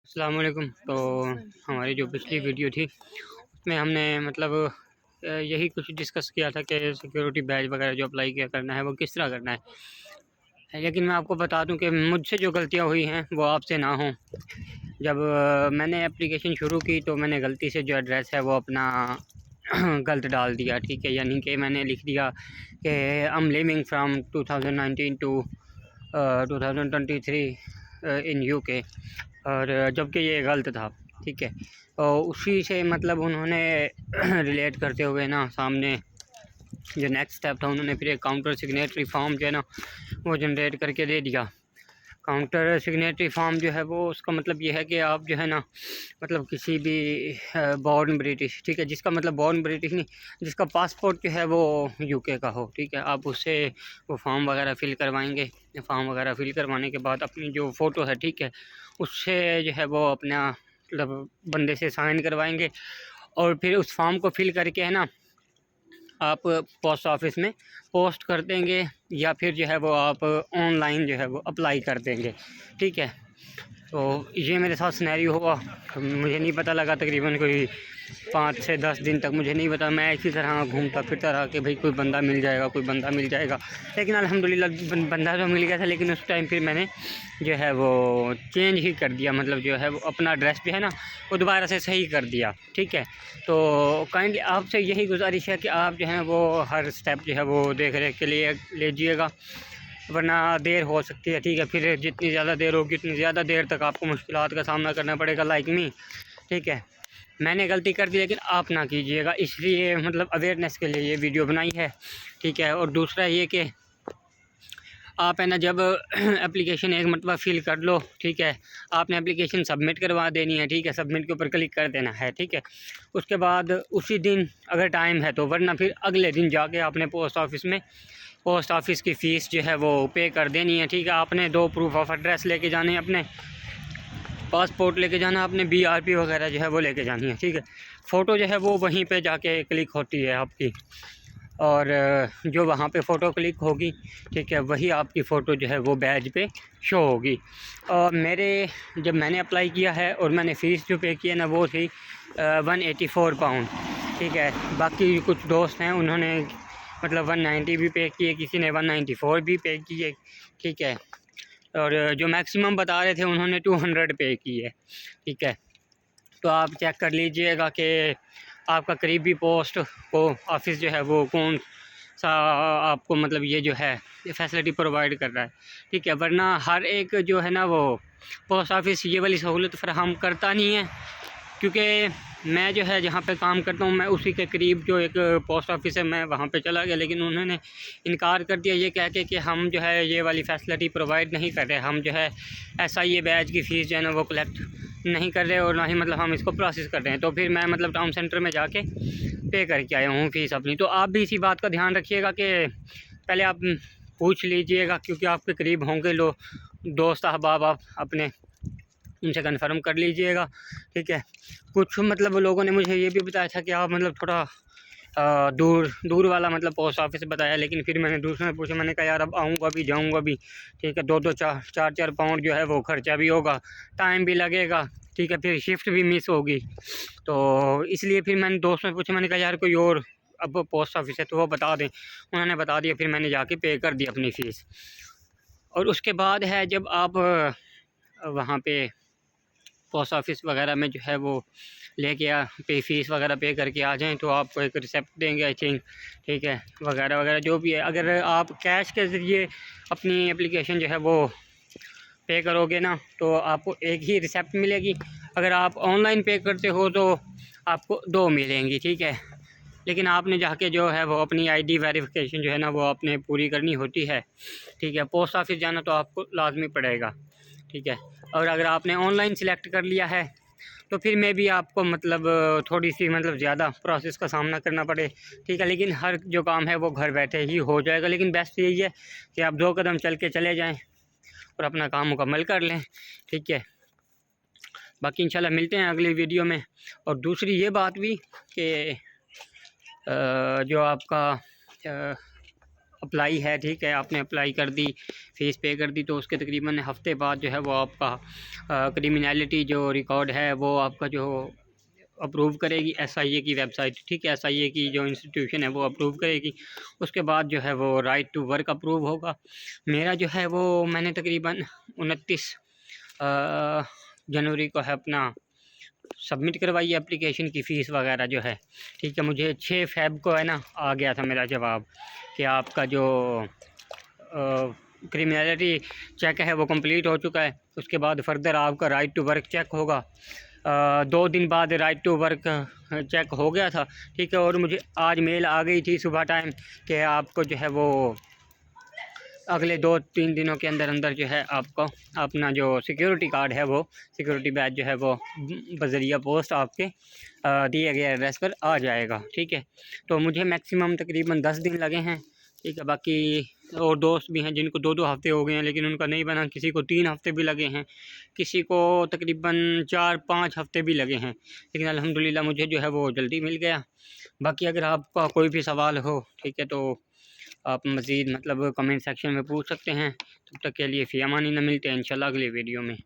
अस्सलाम वालेकुम। तो हमारी जो पिछली वीडियो थी उसमें हमने मतलब यही कुछ डिस्कस किया था कि सिक्योरिटी बैज वगैरह जो अप्लाई किया करना है वो किस तरह करना है। लेकिन मैं आपको बता दूं कि मुझसे जो गलतियां हुई हैं वो आपसे ना हों। जब मैंने एप्लीकेशन शुरू की तो मैंने गलती से जो एड्रेस है वो अपना गलत डाल दिया, ठीक है। यानी कि मैंने लिख दिया कि I am living from 2019 to 2023 in UK, और जबकि ये गलत था, ठीक है। और उसी से मतलब उन्होंने रिलेट करते हुए ना सामने जो नेक्स्ट स्टेप था उन्होंने फिर एक काउंटर सिग्नेटरी फॉर्म जो है ना वो जनरेट करके दे दिया। काउंटर सिग्नेटरी फॉर्म जो है वो उसका मतलब ये है कि आप जो है ना मतलब किसी भी बॉर्न ब्रिटिश, ठीक है, जिसका मतलब बॉर्न ब्रिटिश नहीं, जिसका पासपोर्ट जो है वो यूके का हो, ठीक है, आप उससे वो फॉर्म वगैरह फ़िल करवाएंगे। फॉर्म वगैरह फ़िल करवाने के बाद अपनी जो फ़ोटो है, ठीक है, उससे जो है वो अपना मतलब बंदे से साइन करवाएंगे। और फिर उस फॉर्म को फिल करके है ना आप पोस्ट ऑफिस में पोस्ट कर देंगे, या फिर जो है वो आप ऑनलाइन जो है वो अप्लाई कर देंगे, ठीक है। तो ये मेरे साथ सिनेरियो हुआ, मुझे नहीं पता लगा, तकरीबन कोई 5 से 10 दिन तक मुझे नहीं पता। मैं इसी तरह घूमता फिरता रहा कि भाई कोई बंदा मिल जाएगा, कोई बंदा मिल जाएगा। लेकिन अल्हम्दुलिल्लाह बंदा तो मिल गया था, लेकिन उस टाइम फिर मैंने जो है वो चेंज ही कर दिया, मतलब जो है वो अपना एड्रेस जो है ना वो दोबारा से सही कर दिया, ठीक है। तो काइंडली आपसे यही गुजारिश है कि आप जो है वो हर स्टेप जो है वो देख रेख के लिए लीजिएगा, वरना देर हो सकती है, ठीक है। फिर जितनी ज़्यादा देर होगी उतनी ज़्यादा देर तक आपको मुश्किलात का सामना करना पड़ेगा, लाइक मी, ठीक है। मैंने गलती कर दी लेकिन आप ना कीजिएगा, इसलिए मतलब अवेयरनेस के लिए ये वीडियो बनाई है, ठीक है। और दूसरा ये कि आप है ना जब एप्लीकेशन एक मरतबा फ़िल कर लो, ठीक है, आपने एप्लीकेशन सबमिट करवा देनी है, ठीक है, सबमिट के ऊपर क्लिक कर देना है, ठीक है। उसके बाद उसी दिन अगर टाइम है तो, वरना फिर अगले दिन जाके आपने पोस्ट ऑफिस में पोस्ट ऑफिस की फ़ीस जो है वो पे कर देनी है, ठीक है। आपने 2 प्रूफ ऑफ एड्रेस लेके जाने हैं, अपने पासपोर्ट लेके जाना, आपने BRP वगैरह जो है वो लेके जानी है, ठीक है। फ़ोटो जो है वो वहीं पे जाके क्लिक होती है आपकी, और जो वहाँ पे फ़ोटो क्लिक होगी, ठीक है, वही आपकी फ़ोटो जो है वो बैज पे शो होगी। और मेरे जब मैंने अप्लाई किया है और मैंने फ़ीस जो पे की है ना वो थी 184 पाउंड, ठीक है। बाकी कुछ दोस्त हैं उन्होंने मतलब 190 भी पे किए, किसी ने 194 भी पे किए, ठीक है। और जो मैक्सिमम बता रहे थे उन्होंने 200 पे की है, ठीक है। तो आप चेक कर लीजिएगा कि आपका करीबी पोस्ट को ऑफिस जो है वो कौन सा आपको मतलब ये जो है ये फैसिलिटी प्रोवाइड कर रहा है, ठीक है। वरना हर एक जो है ना वो पोस्ट ऑफिस ये वाली सहूलत फराहम करता नहीं है, क्योंकि मैं जो है जहाँ पे काम करता हूँ मैं उसी के करीब जो एक पोस्ट ऑफिस है मैं वहाँ पे चला गया, लेकिन उन्होंने इनकार कर दिया ये कह के कि हम जो है ये वाली फैसिलिटी प्रोवाइड नहीं कर रहे, हम जो है SIA बैच की फ़ीस जो है ना वो कलेक्ट नहीं कर रहे, और ना ही मतलब हम इसको प्रोसेस कर रहे हैं। तो फिर मैं मतलब टाउन सेंटर में जाके पे करके आया हूँ फ़ीस अपनी। तो आप भी इसी बात का ध्यान रखिएगा कि पहले आप पूछ लीजिएगा, क्योंकि आपके करीब होंगे दोस्त अहबाब, आप अपने उनसे कन्फर्म कर लीजिएगा, ठीक है। कुछ मतलब लोगों ने मुझे ये भी बताया था कि आप मतलब थोड़ा दूर दूर वाला मतलब पोस्ट ऑफिस बताया, लेकिन फिर मैंने दूसरों से पूछा, मैंने कहा यार अब आऊँगा भी जाऊँगा भी, ठीक है, 2-2 4-4 पाउंड जो है वो खर्चा भी होगा, टाइम भी लगेगा, ठीक है, फिर शिफ्ट भी मिस होगी। तो इसलिए फिर मैंने दोस्तों से पूछा, मैंने कहा यार कोई और अब पोस्ट ऑफिस है तो वो बता दें। उन्होंने बता दिया, फिर मैंने जाके पे कर दी अपनी फ़ीस। और उसके बाद है जब आप वहाँ पे पोस्ट ऑफिस वगैरह में जो है वो लेके पे फ़ीस वगैरह पे करके आ जाएं तो आपको एक रिसिप्ट देंगे, आई थिंक, ठीक है, वगैरह वगैरह जो भी है। अगर आप कैश के ज़रिए अपनी एप्लीकेशन जो है वो पे करोगे ना तो आपको एक ही रिसिप्ट मिलेगी, अगर आप ऑनलाइन पे करते हो तो आपको 2 मिलेंगी, ठीक है। लेकिन आपने जाके जो है वो अपनी ID वेरिफिकेशन जो है ना वो आपने पूरी करनी होती है, ठीक है। पोस्ट ऑफिस जाना तो आपको लाजमी पड़ेगा, ठीक है। और अगर आपने ऑनलाइन सिलेक्ट कर लिया है तो फिर में भी आपको मतलब थोड़ी सी मतलब ज़्यादा प्रोसेस का सामना करना पड़े, ठीक है। लेकिन हर जो काम है वो घर बैठे ही हो जाएगा, लेकिन बेस्ट यही है कि आप 2 कदम चल के चले जाएं और अपना काम मुकम्मल कर लें, ठीक है। बाकी इंशाल्लाह मिलते हैं अगली वीडियो में। और दूसरी ये बात भी कि जो आपका अप्लाई है, ठीक है, आपने अप्लाई कर दी, फ़ीस पे कर दी, तो उसके तकरीबन हफ़्ते बाद जो है वो आपका क्रिमिनलिटी जो रिकॉर्ड है वो आपका जो अप्रूव करेगी SIA की वेबसाइट, ठीक है, SIA की जो इंस्टीट्यूशन है वो अप्रूव करेगी। उसके बाद जो है वो राइट टू वर्क अप्रूव होगा। मेरा जो है वो मैंने तकरीबन 29 जनवरी को है अपना सबमिट करवाई एप्लीकेशन की फ़ीस वगैरह जो है, ठीक है। मुझे 6 फ़ेब को है ना आ गया था मेरा जवाब कि आपका जो क्रिमिनलिटी चेक है वो कंप्लीट हो चुका है। उसके बाद फर्दर आपका राइट टू वर्क चेक होगा। 2 दिन बाद राइट टू वर्क चेक हो गया था, ठीक है। और मुझे आज मेल आ गई थी सुबह टाइम कि आपको जो है वो अगले 2-3 दिनों के अंदर अंदर जो है आपको अपना जो सिक्योरिटी कार्ड है वो सिक्योरिटी बैज जो है वो बज़रिया पोस्ट आपके दिए गए एड्रेस पर आ जाएगा, ठीक है। तो मुझे मैक्सिमम तकरीबन 10 दिन लगे हैं, ठीक है। बाकी और दोस्त भी हैं जिनको 2-2 हफ़्ते हो गए हैं लेकिन उनका नहीं बना, किसी को 3 हफ़्ते भी लगे हैं, किसी को तकरीबन 4-5 हफ़्ते भी लगे हैं, लेकिन अल्हम्दुलिल्लाह मुझे जो है वो जल्दी मिल गया। बाकी अगर आपका कोई भी सवाल हो, ठीक है, तो आप मज़ीद मतलब कमेंट सेक्शन में पूछ सकते हैं। तब तक के लिए फ़ी अमान अल्लाह, मिलते हैं इंशाल्लाह अगली वीडियो में।